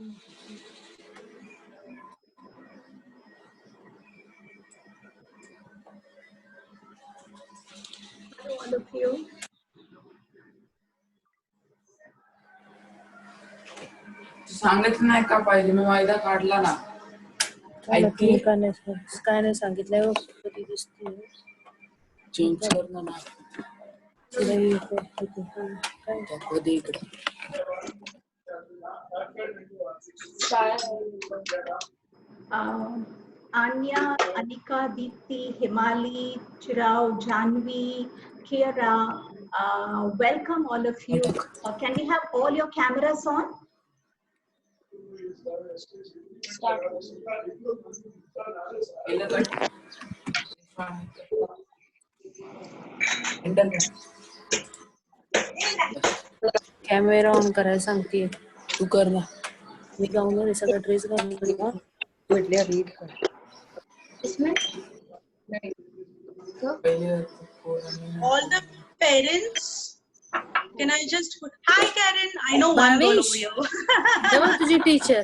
Hello, all of you. सांगितलं नाही का पाहिजे मी वायदा काढला ना. काय नाही सांगितलंय कधी दिसते चेंज कर ना कधी इकडे Anya, Anika, Deepti, Himali, Chirao, Janvi, Kira, welcome all of you. Can we have all your cameras on? Camera on करायला सांगते. तू कर ना. मी गाऊन हे सगळं ड्रेस घालून म्हटल्या रीड कर. इसमें all the parents, can I just put, hi Karen, I know one girl over here. तेव्हा तुझी टीचर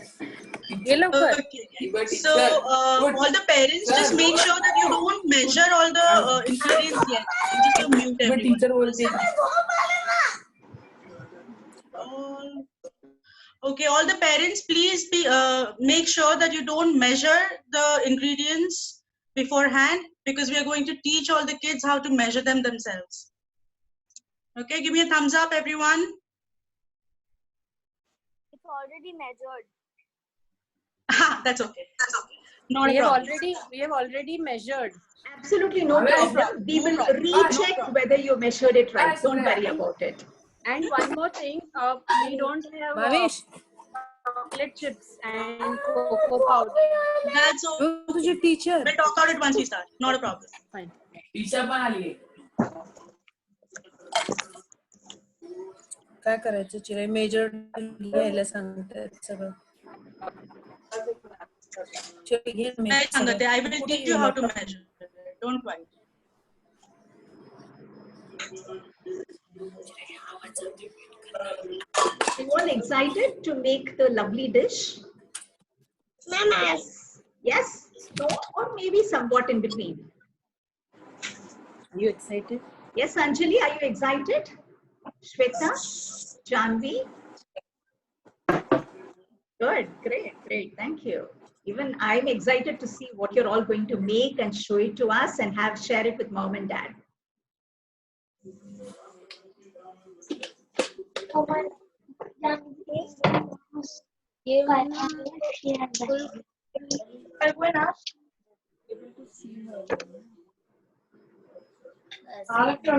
गेलो कर. Okay. So all the parents, just make sure that you don't measure all the ingredients yet. You just to mute everyone. Teacher बोलते Okay, all the parents, please be make sure that you don't measure the ingredients beforehand, because we are going to teach all the kids how to measure them themselves. Okay, give me a thumbs up, everyone. It's already measured. That's okay. Not We a have problem. already measured. absolutely no problem. We will recheck whether you measured it right. Don't worry about it. And one more thing, we don't have chocolate chips and cocoa powder. That's okay. तुझी teacher We'll talk about it once we start. Not a problem. Fine. Teacher पण आली. काय करायचं चिरे major घ्यायला सांगतात सगळं. I will teach you how to measure. Don't worry. Are you all excited to make the lovely dish? Yes. Yes? No? Or maybe somewhat in between? Are you excited? Yes, Anjali, are you excited? Shweta? Janvi? Good, great, thank you. Even I'm excited to see what you're all going to make and show it to us and share it with mom and dad.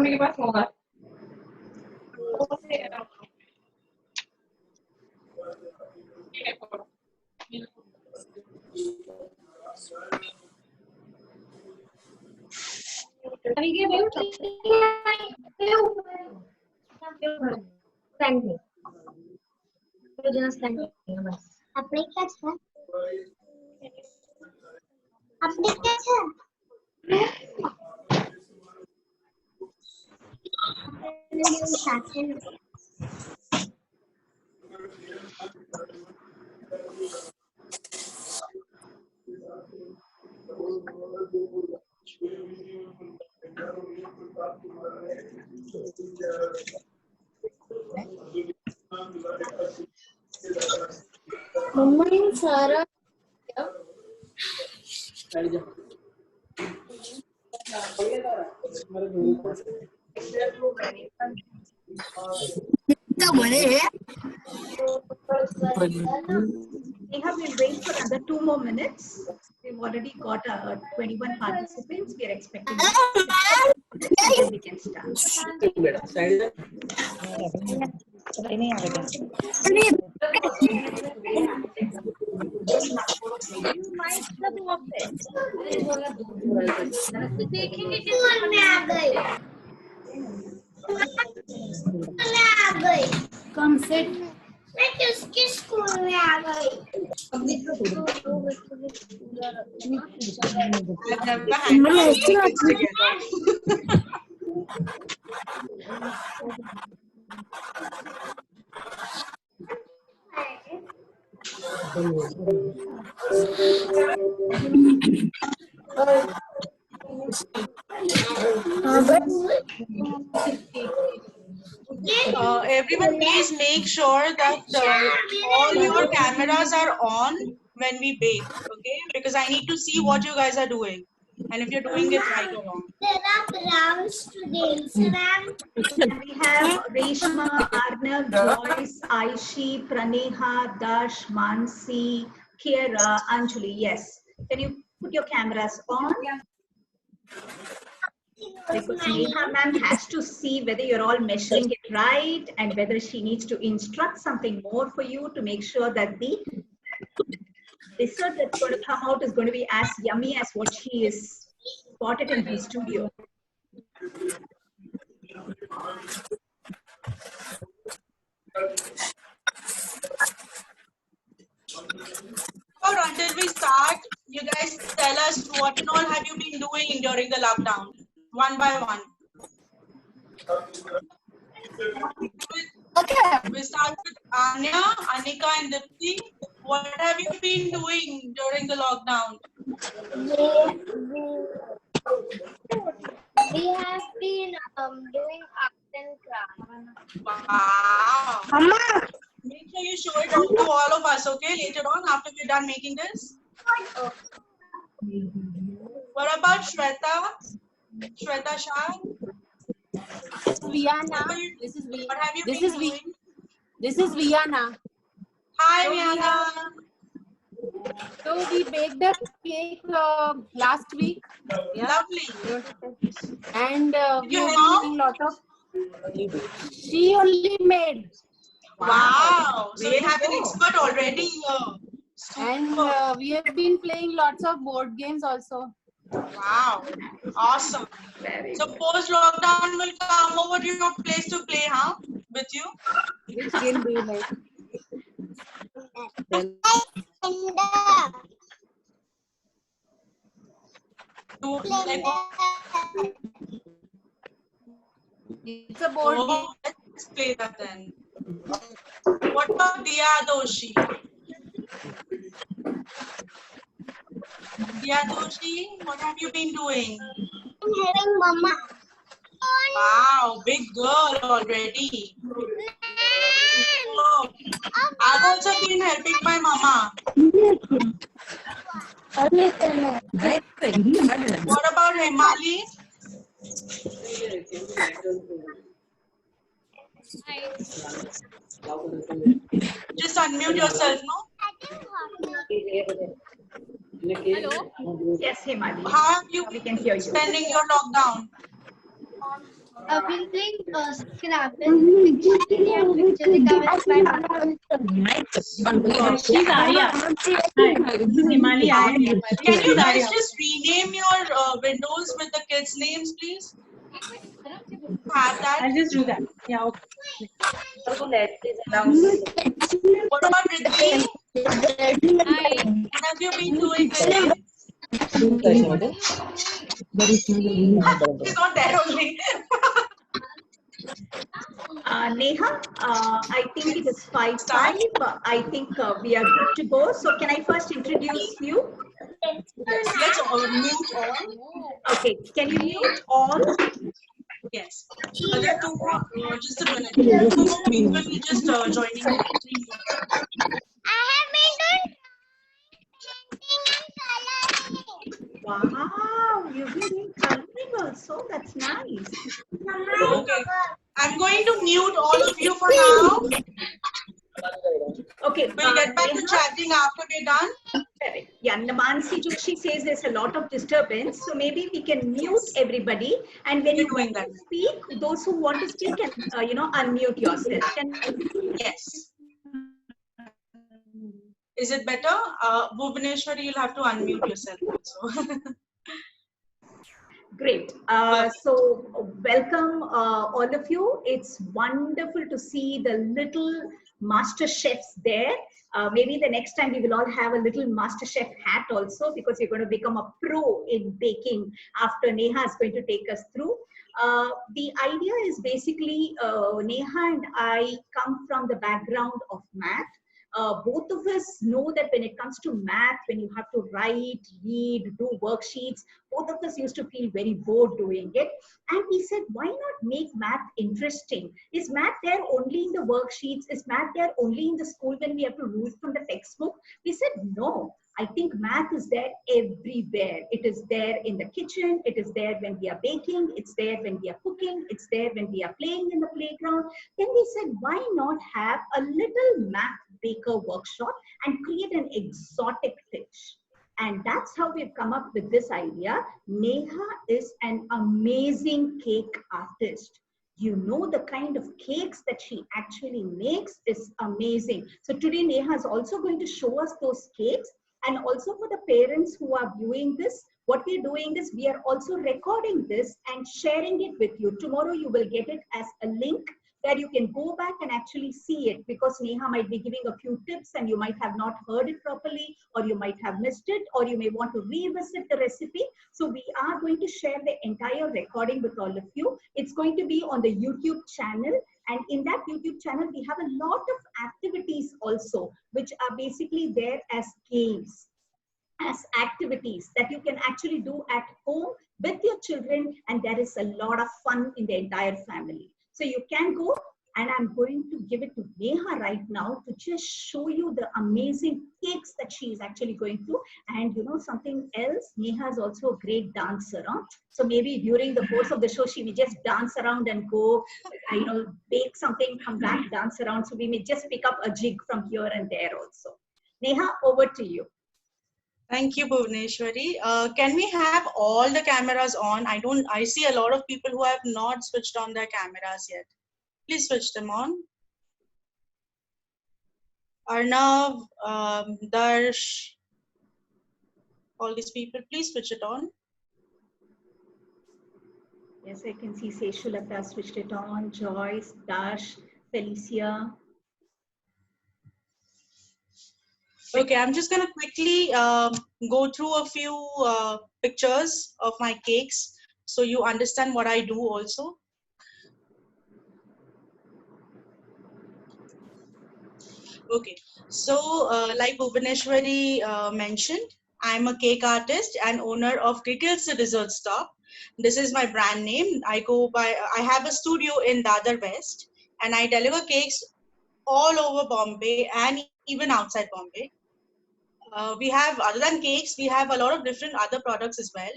के पास होगा. अपने क्या था? अपने क्या था? मम्मा ये सारा Neha, we'll wait for another 2 more minutes. We've already got 21 participants. We are expecting then we can start. कम से मैं किसके स्कूल में आ गई? Everyone, please make sure that all your cameras are on when we bake, okay? Because I need to see what you guys are doing and if you're doing it right or wrong. There are browns today. We have Reshma, Arnav, Joyce, Aishi, Praneha, Dash, Mansi, Kiera, Anjali. Yes. Can you put your cameras on? Because Neha ma'am has to see whether you're all measuring it right and whether she needs to instruct something more for you to make sure that the dessert that's going to come out is going to be as yummy as what she is spotted in her studio. Or until we start, you guys tell us what and all have you been doing during the lockdown, one by one. Okay. We start with Anya, Anika, and Dipti. What have you been doing during the lockdown? We have been doing art and craft. Wow. Mama. Make sure you show it out to all of us, okay? Later on, after we're done making this. What about Shweta? Shweta Shah? Viana. What have you been doing? This is Viana. Hi, So Viana. So we baked the cake last week. Yeah. Lovely. And we Your have mom? been lot of. She only made. Wow. So we have an expert already here. And we have been playing lots of board games also. Wow. Awesome. So post-lockdown will come over to your place to play, huh? With you? Which game do you like? It's a board game. Let's play that then. What about Diya Doshi? Diya Doshi, what have you been doing? I'm having mama. Wow, big girl already. Oh, I've also been helping my mama. What about Himali? Just unmute yourself, no? Hello. Yes, Himali. How have you We can hear you. spending your lockdown? I've been playing Scrabble, Pictionary, and Pictionary with my mother. She's Arya. Hi. This is Himali Arya. Can you guys just rename your windows with the kids' names, please? Have that. I'll just do that. Yeah. Okay. What about Riddhi? Hi. What have you been doing with it? She's not there only. Neha, I think it is 5:05. I think we are good to go. So can I first introduce you? Let's mute all. Okay, can you mute all? Yes. Other two, just a minute. Two more people will just joining. I have been doing painting and coloring. Wow, you've been doing coloring also. That's nice. Okay. I'm going to mute all of you for now. Okay, We'll get back to chatting after we're done. correct. Yeah, Namansi Joshi says there's a lot of disturbance, so maybe we can mute everybody, and when We're you doing want that. to speak, those who want to speak can unmute yourself. Yes. Is it better? Bhubaneswari, you'll have to unmute yourself also. Great. So welcome all of you. It's wonderful to see the little master chefs there. Maybe the next time we will all have a little master chef hat also, because you're going to become a pro in baking after Neha is going to take us through. The idea is basically Neha and I come from the background of math. Both of us know that when it comes to math, when you have to write, read, do worksheets, both of us used to feel very bored doing it. And we said, why not make math interesting? Is math there only in the worksheets? Is math there only in the school when we have to read from the textbook? We said, no. I think math is there everywhere. It is there in the kitchen. It is there when we are baking. It's there when we are cooking. It's there when we are playing in the playground. Then we said, why not have a little math baker workshop and create an exotic dish? And that's how we've come up with this idea. Neha is an amazing cake artist. You know, the kind of cakes that she actually makes is amazing. So today Neha is also going to show us those cakes. And also for the parents who are viewing this, what we're doing is we are also recording this and sharing it with you. Tomorrow you will get it as a link where you can go back and actually see it, because Neha might be giving a few tips and you might have not heard it properly, or you might have missed it, or you may want to revisit the recipe. So we are going to share the entire recording with all of you. It's going to be on the YouTube channel. And in that YouTube channel, we have a lot of activities also, which are basically there as games, as activities that you can actually do at home with your children. And there is a lot of fun in the entire family. So you can go, and I'm going to give it to Neha right now to just show you the amazing cakes that she is actually going through. And you know something else, Neha is also a great dancer. Huh? So maybe during the course of the show, she may just dance around and go, bake something, come back, dance around. So we may just pick up a jig from here and there also. Neha, over to you. Thank you, Bhuvaneshwari. Can we have all the cameras on? I see a lot of people who have not switched on their cameras yet. Please switch them on. Arnav, Darsh, all these people, please switch it on. Yes, I can see Seshulata switched it on, Joyce, Dash, Felicia. Okay, I'm just going to quickly go through a few pictures of my cakes so you understand what I do also. Okay, so like Bhuvaneshwari mentioned, I'm a cake artist and owner of Crickles Dessert Stop. This is my brand name. I have a studio in Dadar West, and I deliver cakes all over Bombay and even outside Bombay. We have, other than cakes, we have a lot of different other products as well.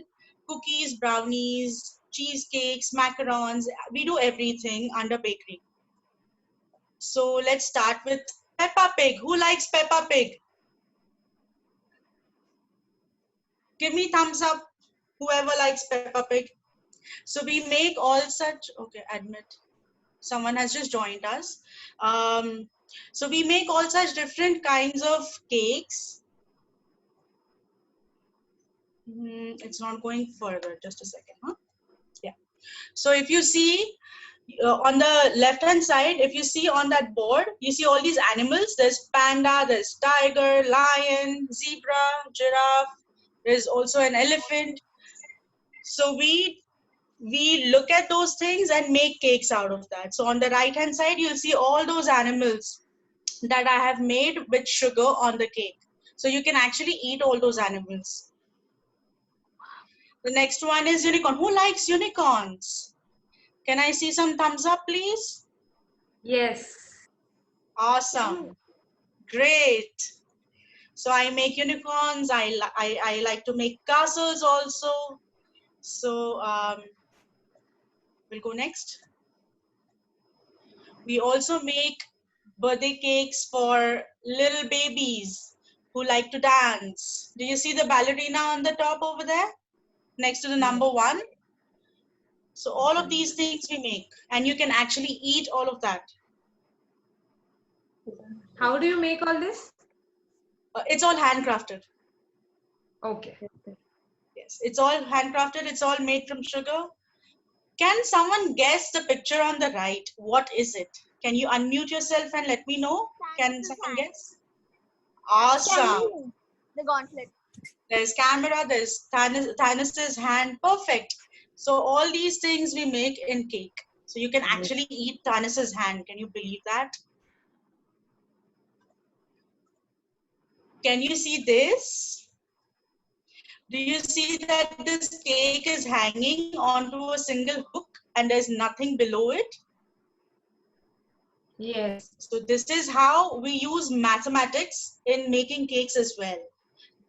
Cookies, brownies, cheesecakes, macarons. We do everything under bakery. So let's start with Peppa Pig. Who likes Peppa Pig? Give me thumbs up, whoever likes Peppa Pig. So we make all such, okay, admit. Someone has just joined us. So we make all such different kinds of cakes. It's not going further, just a second, huh? Yeah. So if you see on the left hand side, if you see on that board, you see all these animals. There's panda, there's tiger, lion, zebra, giraffe. There's also an elephant. So we look at those things and make cakes out of that. So on the right hand side, you'll see all those animals that I have made with sugar on the cake. So you can actually eat all those animals. The next one is unicorn. Who likes unicorns? Can I see some thumbs up, please? Yes. Awesome. Great. So I make unicorns. I like to make castles also. So we'll go next. We also make birthday cakes for little babies who like to dance. Do you see the ballerina on the top over there? Next to the number 1. So all of these things we make, and you can actually eat all of that. How do you make all this? It's all handcrafted. Okay. Yes, it's all handcrafted. It's all made from sugar. Can someone guess the picture on the right? What is it? Can you unmute yourself and let me know? Can someone guess? Awesome. The gauntlet. There's camera, there's Thanos's hand. Perfect. So all these things we make in cake. So you can actually eat Thanos's hand. Can you believe that? Can you see this? Do you see that this cake is hanging onto a single hook and there's nothing below it? Yes. So this is how we use mathematics in making cakes as well.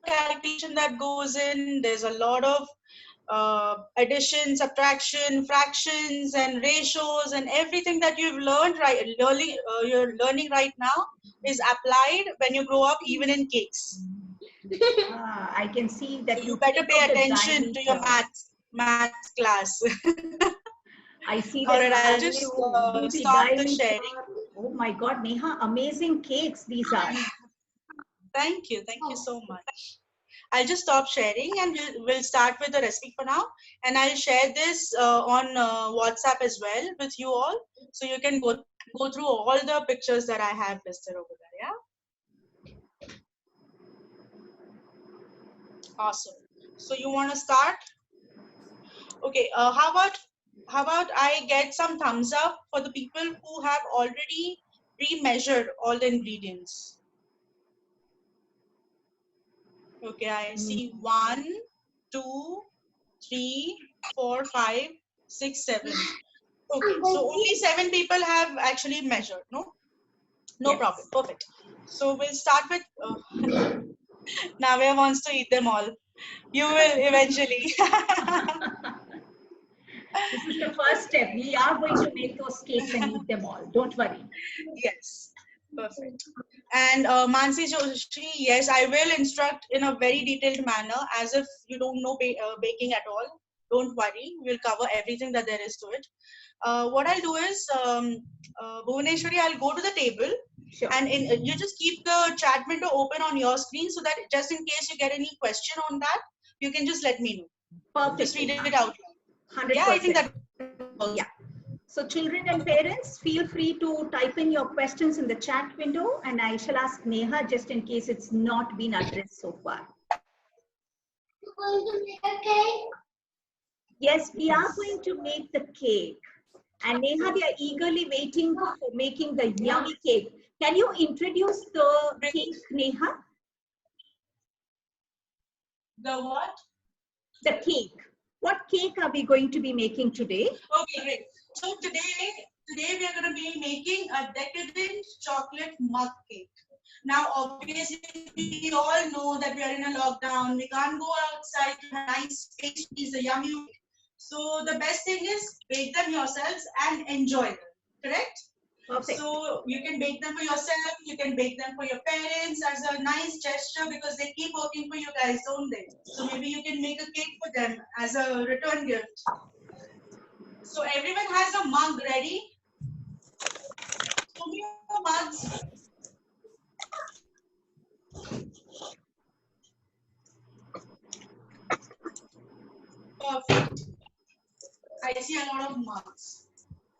Calculation that goes in, there's a lot of addition, subtraction, fractions, and ratios, and everything that you've learned you're learning right now is applied when you grow up, even in cakes. I can see that So you better pay attention to your maths class. I see All that. right, I'll just stop the sharing. Oh my God, Neha, amazing cakes these are. Thank you so much. I'll just stop sharing and we'll start with the recipe for now. And I'll share this on WhatsApp as well with you all. So you can go through all the pictures that I have listed over there, yeah? Awesome. So you want to start? Okay, how about I get some thumbs up for the people who have already pre-measured all the ingredients? Okay, I see 1, 2, 3, 4, 5, 6, 7. Okay, so only 7 people have actually measured, no? No problem, perfect. So we'll start with, Navya wants to eat them all. You will eventually. This is the first step. We are going to make those cakes and eat them all. Don't worry. Yes, perfect. And Mansi Joshi, yes, I will instruct in a very detailed manner as if you don't know baking at all. Don't worry, we'll cover everything that there is to it. What I'll do is, Bhuvaneshwari, I'll go to the table. Sure. And you just keep the chat window open on your screen so that just in case you get any question on that, you can just let me know. Perfect. Just read it out. 100%. Yeah, I think that. Yeah. So children and parents, feel free to type in your questions in the chat window, and I shall ask Neha just in case it's not been addressed so far. Yes, we are going to make the cake. And Neha, they are eagerly waiting for making the yummy cake. Can you introduce the cake, Neha? The what? The cake. What cake are we going to be making today? Okay, great. So today we are going to be making a decadent chocolate mug cake. Now, obviously, we all know that we are in a lockdown. We can't go outside to have nice pastries, a yummy. So the best thing is bake them yourselves and enjoy them. Correct? Perfect. So you can bake them for yourself. You can bake them for your parents as a nice gesture because they keep working for you guys, don't they? So maybe you can make a cake for them as a return gift. So everyone has a mug ready. Show me your mugs. Perfect. I see a lot of mugs.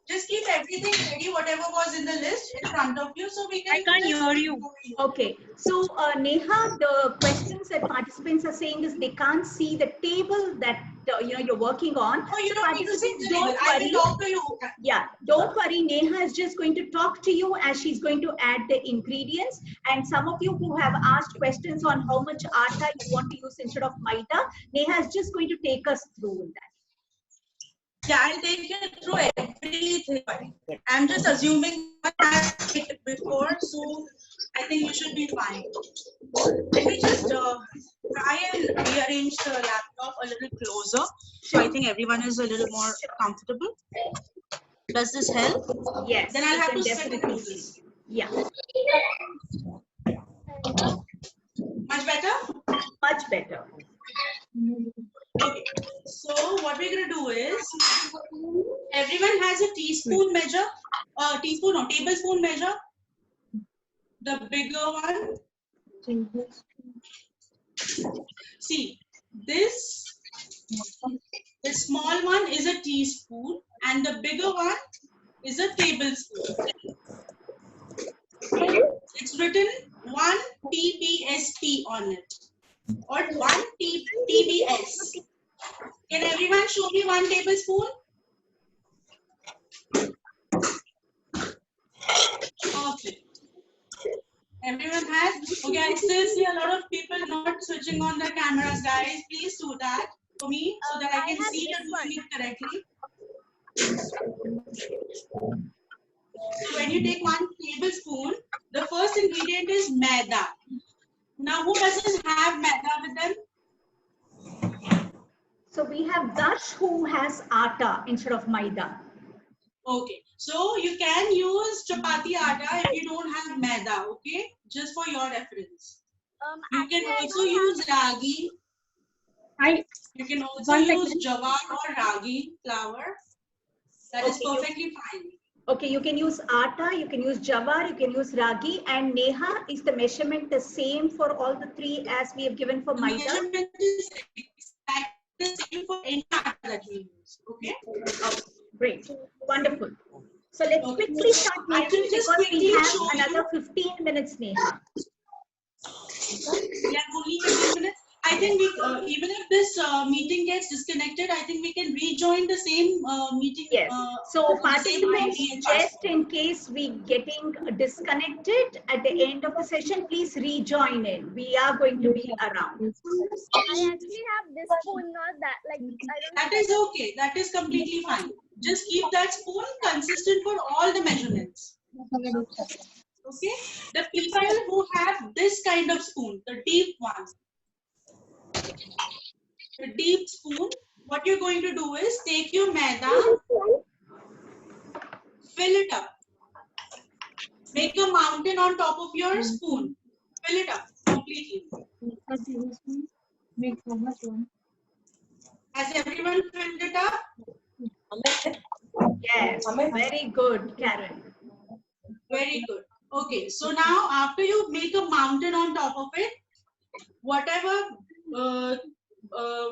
Just keep everything ready, whatever was in the list in front of you, so we can. I can't hear you. Okay, so Neha, the questions that participants are saying is they can't see the table that you're working on. Oh, you don't need to see the don't table. I will talk to you. Yeah, don't worry. Neha is just going to talk to you as she's going to add the ingredients. And some of you who have asked questions on how much atta you want to use instead of maida, Neha is just going to take us through in that. Yeah, I'll take you through everything. I'm just assuming I have it before, so I think you should be fine. Let me just try and rearrange the laptop a little closer, so I think everyone is a little more comfortable. Does this help? Yes. Then I'll have to sit and do this. Yeah. Much better? Much better. Okay, so what we're going to do is, everyone has a teaspoon measure, tablespoon measure, the bigger one. See, this, the small one is a teaspoon and the bigger one is a tablespoon. It's written 1 TBSP on it. Or 1 TBS. Can everyone show me 1 tablespoon? Okay. Everyone has? Okay, I still see a lot of people not switching on their cameras, guys. Please do that for me so that I can see you're doing it correctly. So when you take 1 tablespoon, the first ingredient is maida. Now, who doesn't have maida with them? So we have Dash who has atta instead of maida. Okay, so you can use chapati atta if you don't have maida, okay? Just for your reference. You can also use ragi. You can also use jawar or ragi flour. That is perfectly fine. Okay, you can use atta, you can use jawar, you can use ragi, and Neha, is the measurement the same for all the 3 as we have given for maida? The measurement is exactly the same for any atta that you use, okay? Great, wonderful. So let's quickly start making because we have another 15 minutes, Neha. Yeah, only 15 minutes. I think we, even if this meeting gets disconnected, I think we can rejoin the same meeting. Yes. So participants, just in case we getting disconnected at the end of the session, please rejoin in. We are going to be around. I actually have this spoon, not that. Like I don't. That is okay. That is completely fine. Just keep that spoon consistent for all the measurements. Okay. The people who have this kind of spoon, the deep one, the deep spoon, what you're going to do is take your maida, fill it up, make a mountain on top of your spoon, fill it up completely. Has everyone filled it up? Yes, very good, Karen. Very good. Okay, so now after you make a mountain on top of it, whatever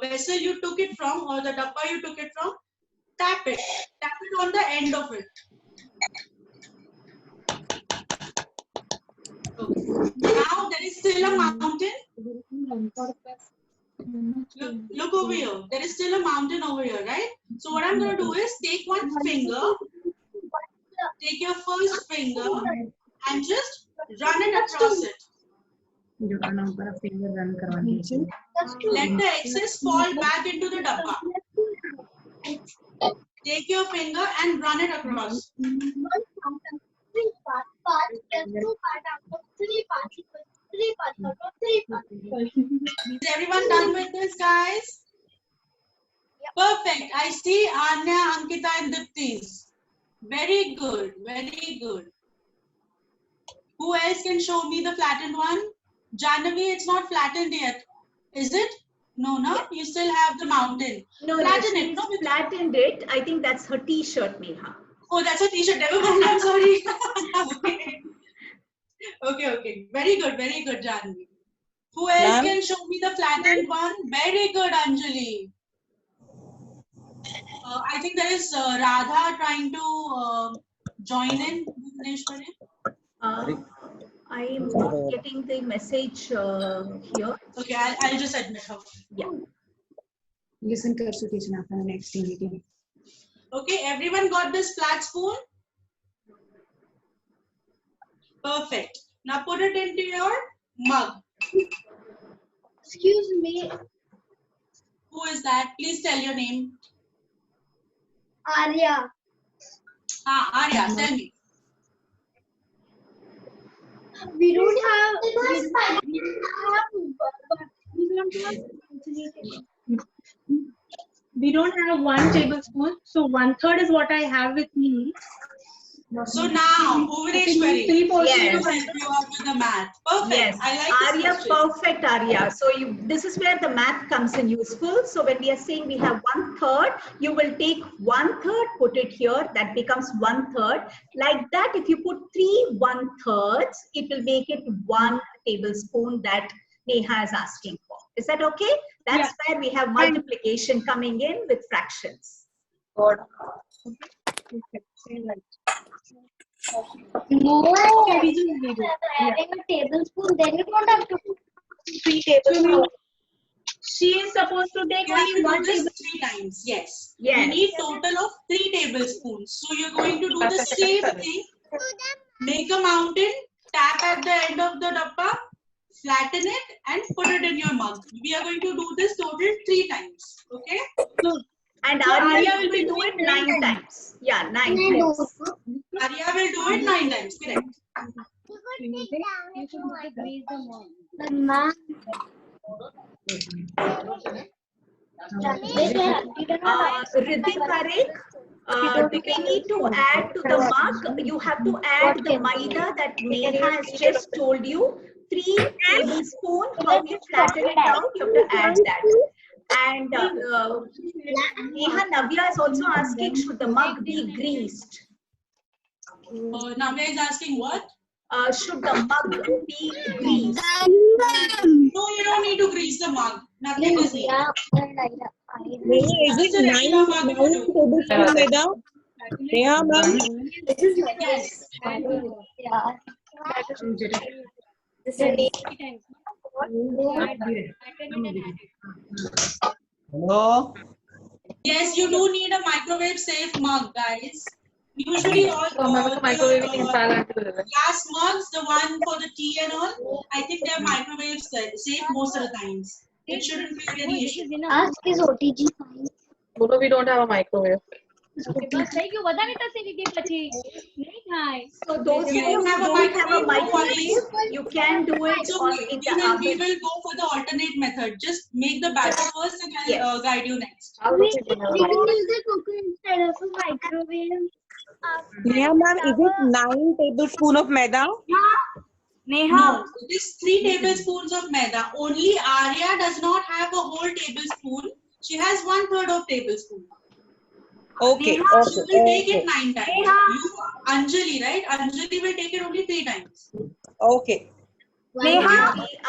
vessel you took it from or the dabba you took it from, tap it on the end of it. Okay. Now there is still a mountain. Look over here. There is still a mountain over here, right? So what I'm going to do is take one finger, take your first finger and just run it across it. Let the excess fall back into the dabba. Take your finger and run it across. Is everyone done with this, guys? Perfect. I see Anya, Ankita and Diptis. Very good. Very good. Who else can show me the flattened one? Jahnavi, it's not flattened yet. Is it? No, no. You still have the mountain. No, Flatten no, it. No, flattened it. I think that's her t-shirt, Neha. Oh, that's a t-shirt. Never mind. I'm sorry. Okay. Very good, Jahnavi. Who else can show me the flattened one? Very good, Anjali. I think there is Radha trying to join in. I'm not getting the message here. Okay, I'll just admit her. Yeah. Listen to teacher after the next meeting. Okay, everyone got this flat spoon? Perfect. Now put it into your mug. Excuse me, Who is that? Please tell your name. Arya. Arya, tell me. We don't have. We don't have 1 tablespoon, so 1/3 is what I have with me. So now, Bhuvaneshwari, Yes. to help you out with the math. Perfect. Yes, I like Arya, this question. perfect, Arya. So this is where the math comes in useful. So when we are saying we have 1/3, you will take 1/3, put it here, that becomes 1/3. Like that, if you put 3 1/3s, it will make it 1 tablespoon that Neha is asking for. Is that okay? That's where we have multiplication coming in with fractions. No, Okay, we just did it. adding a tablespoon, then you don't have to put 3 tablespoons. She is supposed to take You have only to 1 do this tablespoon. 3 times. Yes. Yes. You need total of 3 tablespoons. So you're going to do the same thing. Make a mountain, tap at the end of the dabba, flatten it, and put it in your mug. We are going to do this total 3 times. Okay? And Arya will do it 9 times. Yeah, 9 times. Arya will do it 9 times. Correct. Riddhi Parekh, do we need to add to the mug? You have to add the maida that Neha has just told you. 3 tablespoons. How you flatten it out, you have to add that. And Neha, Navya is also asking, should the mug be greased? Navya is asking what? Should the mug be greased? No, you don't need to grease the mug. Nothing is needed. Is it 9 tablespoons maida? Neha, ma'am? Yes. Hello? Yes, you do need a microwave safe mug, guys. Usually all glass mugs, the one for the tea and all, I think they're microwave safe most of the times. It shouldn't be any issue. Ask is OTG fine? Bono, we don't have a microwave. So those of you who don't have a microwave, you can do it So on we in the oven. will go for the alternate method. Just make the batter first and I'll Yes. guide you next. We can use the cooker instead of a microwave. Neha, ma'am, is it 9 tablespoons of maida? No, it is 3 tablespoons of maida. Only Arya does not have a whole tablespoon. She has 1/3 of tablespoon. Okay, She will take okay, it 9 times. You, Anjali, right? Anjali will take it only 3 times. okay. Neha,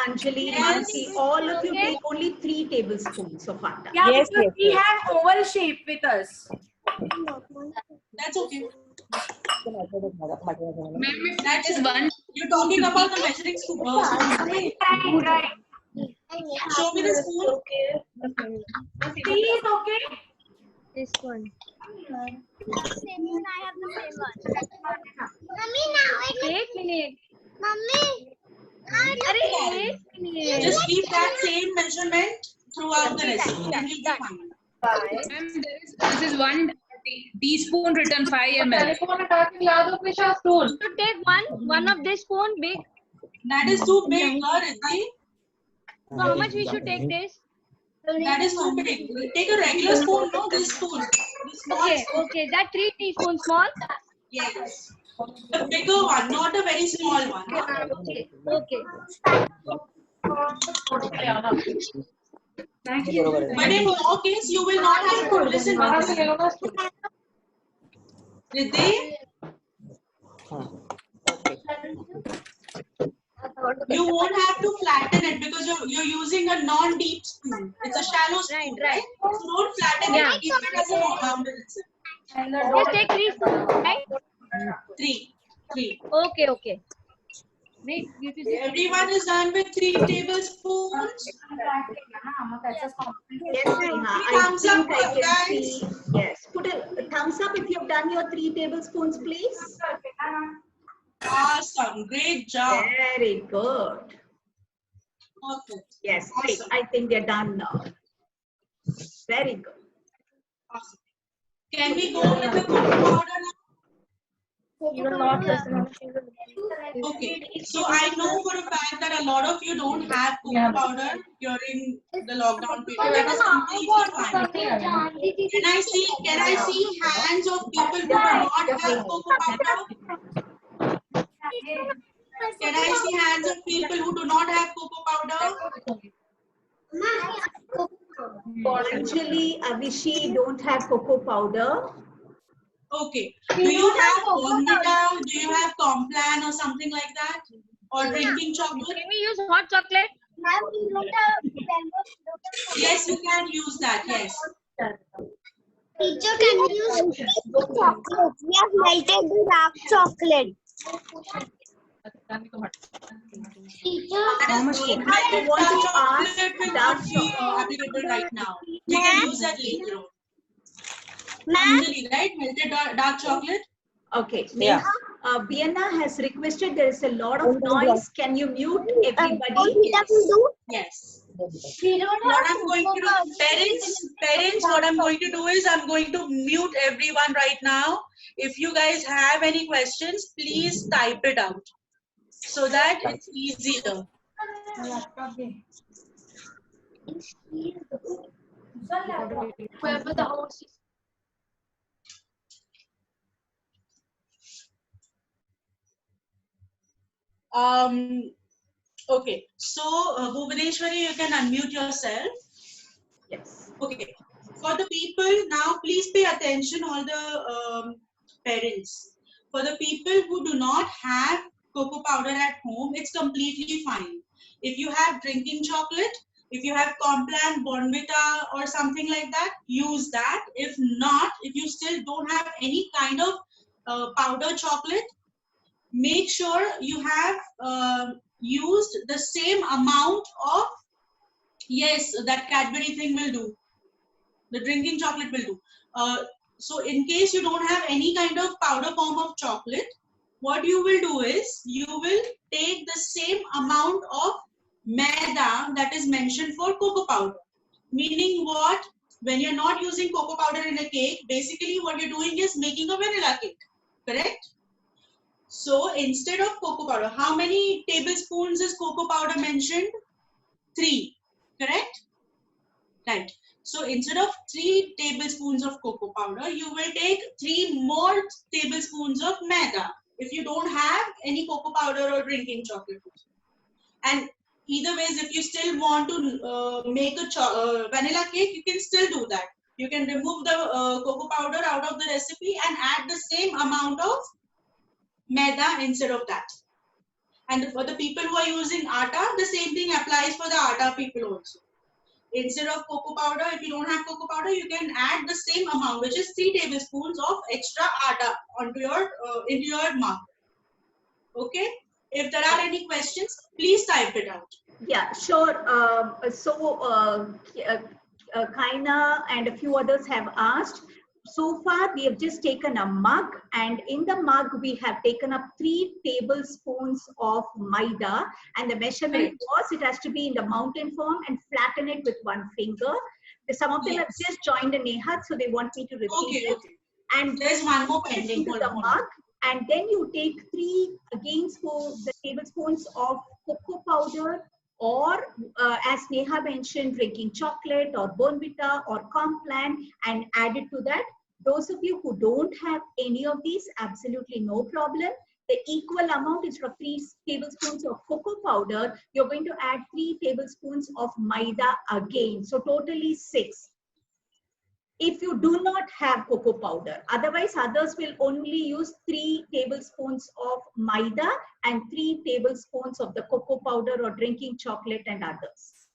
Anjali, Mansi, all of you take only 3 tablespoons of atta. Yeah, Yes, because yes, we yes. have oval shape with us. That's okay. Ma'am, That is one. You're talking about the measuring spoon. Right? right. Show me the spoon. Please, okay? This one. Same one, I have the same one. Mummy, now wait a minute. Mummy. Just keep that same measurement throughout the recipe and you'll be fine. Ma'am, this is 1 teaspoon written 5 ml. To take one of this spoon big. That is too big, Riddhi. So how much we should take this? That is too big. Take a regular spoon, no, this spoon. This small Okay, spoon. okay. That 3 teaspoons small. Yes. The bigger one, not a very small one. Okay, okay. But in your case, you will not have to listen. Riddhi, you won't have to flatten it because you're using a non-deep spoon. It's a shallow spoon, right? So don't flatten Yeah. it. Keep it as a rounded itself. Just take 3 spoons, right? 3. Okay, okay. Wait, Everyone is done with 3 tablespoons. Yes, Neha, I Thumbs up, think I can guys. see. Yes, put a thumbs up if you've done your 3 tablespoons, please. Awesome. Great job. Very good. Perfect. Yes, great. Awesome. I think they're done now. Very good. Awesome. Can we go with the cocoa powder now? Okay, so I know for a fact that a lot of you don't have cocoa powder during the lockdown period. That is completely fine. Can I see hands of people who do not have cocoa powder? Can I see hands of people who do not have cocoa powder? Anjali, Avishi don't have cocoa powder. Okay. Do you have Bonvita? Do you have Complan or something like that? Or drinking chocolate? can we use hot chocolate? Yes, you can use that. Yes. Teacher, can you use chocolate? We have melted the dark chocolate. Teacher, How much you want to ask Chocolate will dark not be chocolate? available right now. We can use that later on. ma'am, Anjali, right? Melted dark chocolate? Okay, Yeah. Neha, Vienna has requested, there is a lot of noise. Can you mute everybody? Yes. We don't What have I'm going to do, parents, what I'm going to do is I'm going to mute everyone right now. If you guys have any questions, please type it out so that it's easier. Whoever the host is. Okay, so Bhuvaneshwari, you can unmute yourself. Yes. Okay, for the people now, please pay attention, all the parents. For the people who do not have cocoa powder at home, it's completely fine. If you have drinking chocolate, if you have Complan, Bournvita or something like that, use that. If not, if you still don't have any kind of powder chocolate, make sure you have used the same amount of, yes, that Cadbury thing will do. The drinking chocolate will do. So in case you don't have any kind of powder form of chocolate, what you will do is you will take the same amount of maida that is mentioned for cocoa powder. Meaning what? When you're not using cocoa powder in a cake, basically what you're doing is making a vanilla cake. Correct? So instead of cocoa powder, how many tablespoons is cocoa powder mentioned? 3. Correct? Right. So instead of 3 tablespoons of cocoa powder, you will take 3 more tablespoons of maida if you don't have any cocoa powder or drinking chocolate. And either ways, if you still want to make a vanilla cake, you can still do that. You can remove the cocoa powder out of the recipe and add the same amount of maida instead of that. And for the people who are using atta, the same thing applies for the atta people also. Instead of cocoa powder, if you don't have cocoa powder, you can add the same amount, which is 3 tablespoons of extra atta onto your into your mug. Okay. If there are any questions, please type it out. Yeah, sure. Kaina and a few others have asked. So far, we have just taken a mug, and in the mug, we have taken up 3 tablespoons of maida. And the measurement was it has to be in the mountain form and flatten it with 1 finger. Some of them have just joined the Nehat, so they want me to repeat it. Okay. And there's one more pending. into the mug, and then you take 3 tablespoons of cocoa powder, or as Neha mentioned, drinking chocolate or Bournvita or Complan, and add it to that. Those of you who don't have any of these, absolutely no problem. The equal amount is of 3 tablespoons of cocoa powder. You're going to add 3 tablespoons of maida again. So totally 6. If you do not have cocoa powder, otherwise others will only use 3 tablespoons of maida and 3 tablespoons of the cocoa powder or drinking chocolate and others.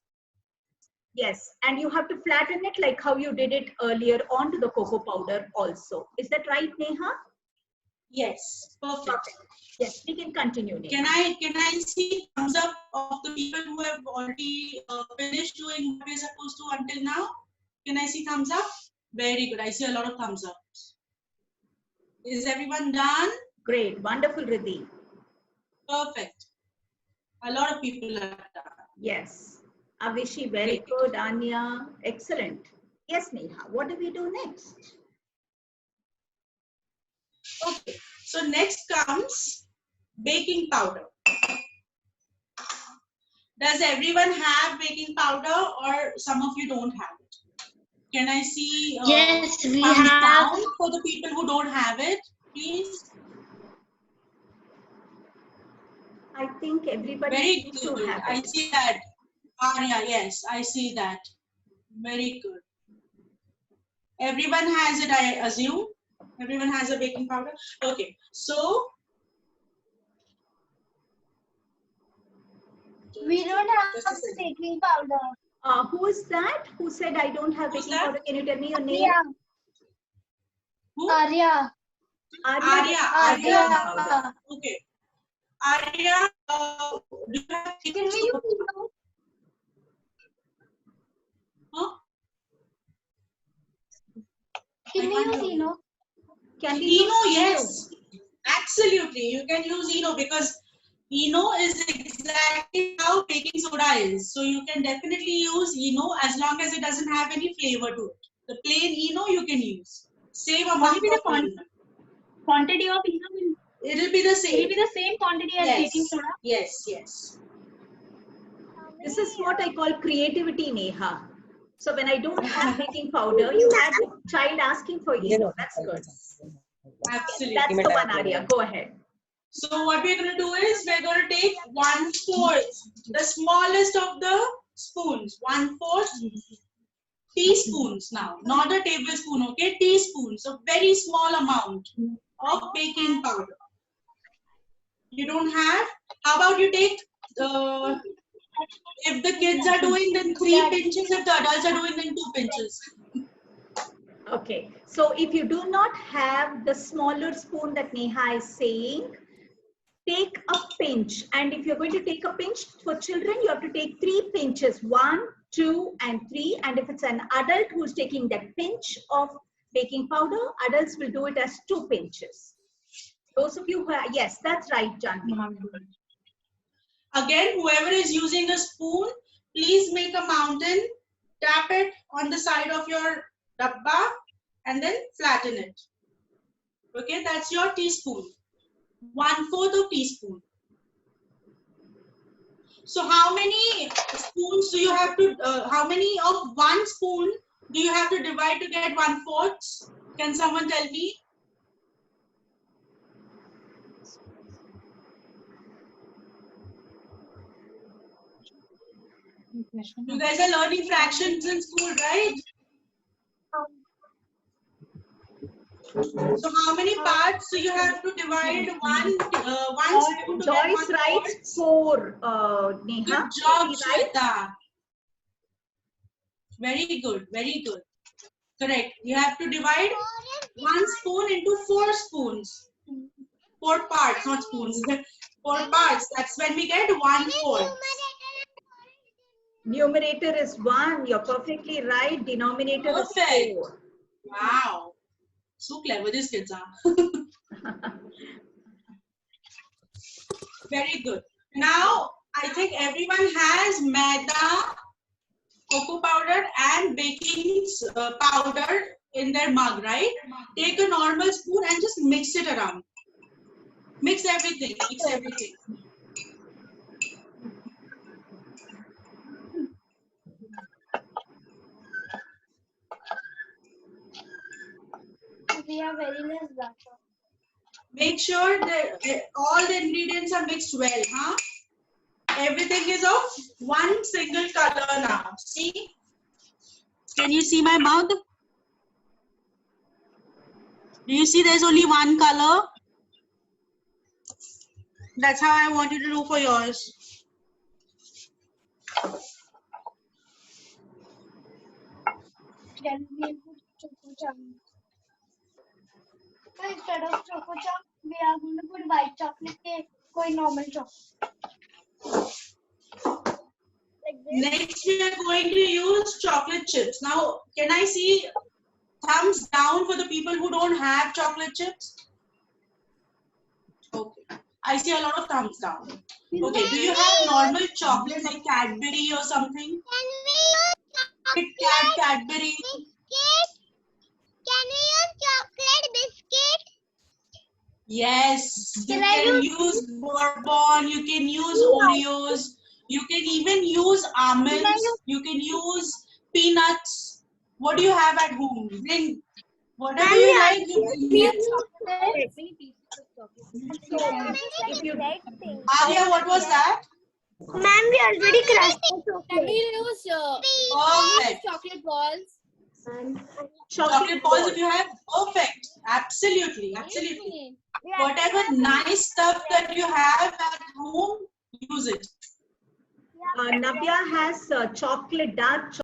Yes, and you have to flatten it like how you did it earlier onto the cocoa powder also. Is that right, Neha? Yes, perfect. Yes, we can continue, Neha. Can I see thumbs up of the people who have already finished doing what we're supposed to until now? Can I see thumbs up? Very good. I see a lot of thumbs up. Is everyone done? Great. Wonderful, Riddhi. Perfect. A lot of people are done. Yes. Avishi, very good. Anya, excellent. Yes, Neha. What do we do next? Okay. So next comes baking powder. Does everyone have baking powder, or some of you don't have it? Can I see Yes, we thumbs have. down for the people who don't have it, please? I think everybody Very needs to good. have I it. see that. Arya, yes, I see that. Very good. Everyone has it, I assume. Everyone has a baking powder. Okay, so We don't have baking powder. Who is that? Who said I don't have baking powder? Can you tell me your name? Yeah. who? Arya. Arya. Okay. Arya, do you have Can we use Eno? Huh? Can we use Eno? Can we use Eno, yes. Absolutely, you can use ENO because ENO is exactly how baking soda is. So you can definitely use ENO as long as it doesn't have any flavor to it. The plain ENO you can use. Same amount of ENO. Quantity of ENO It'll be the same. will be the same quantity as baking soda. Yes, yes. This is what I call creativity, Neha. So when I don't have baking powder, you had the child asking for ENO. That's good. Absolutely. That's the one, Arya. Go ahead. So what we're going to do is we're going to take 1/4, the smallest of the spoons, 1/4 teaspoons now, not a tablespoon, okay? Teaspoons, so very small amount of baking powder. You don't have, how about you take, if the kids are doing then 3 pinches, if the adults are doing then 2 pinches. Okay. So if you do not have the smaller spoon that Neha is saying, take a pinch. And if you're going to take a pinch for children, you have to take 3 pinches, 1, 2, and 3. And if it's an adult who's taking that pinch of baking powder, adults will do it as 2 pinches. Those of you who are, yes, that's right, Janvi. Again, whoever is using a spoon, please make a mountain, tap it on the side of your dabba, and then flatten it. Okay, that's your teaspoon. 1/4 of teaspoon. So how many spoons do you have to, how many of 1 spoon do you have to divide to get 1/4? Can someone tell me? You guys are learning fractions in school, right? So how many parts do you have to divide one spoon to Joyce get 1/4? writes 4, Neha. Good job, Right? Shweta. Very good, very good. Correct. You have to divide 1 spoon into 4 spoons. 4 parts, not spoons. 4 parts. That's when we get 1/4. Numerator is 1. You're perfectly right. Denominator Perfect. is 4. Wow. So clever these kids are. Very good. Now, I think everyone has maida, cocoa powder and baking powder in their mug, right? Take a normal spoon and just mix it around. Mix everything, mix everything. We have very less butter. Make sure that all the ingredients are mixed well, huh? Everything is of one single color now. See? Can you see my mug? Do you see there's only one color? That's how I want you to do for yours. Then we put choco chunk. So instead of choco chunk, we are going to put white chocolate cake, koi normal chocolate. Like this. Next, we are going to use chocolate chips. Now, can I see thumbs down for the people who don't have chocolate chips? Okay. I see a lot of thumbs down. Okay, do you have normal chocolate like Cadbury or something? Can we use Kit Kat, Cadbury. biscuit? Can we use chocolate biscuit? Yes, you Can I can use Bourbon, you can use Oreos, you can even use almonds, you can use peanuts. What do you have at home? Bring whatever you like. You bring. If you Avia, what was that? Ma'am, we already crushed the chocolate. Can we use Perfect. chocolate balls? Chocolate balls if you have. Perfect. Absolutely. Absolutely. Whatever nice stuff that you have at home, use it. Navya has chocolate, dark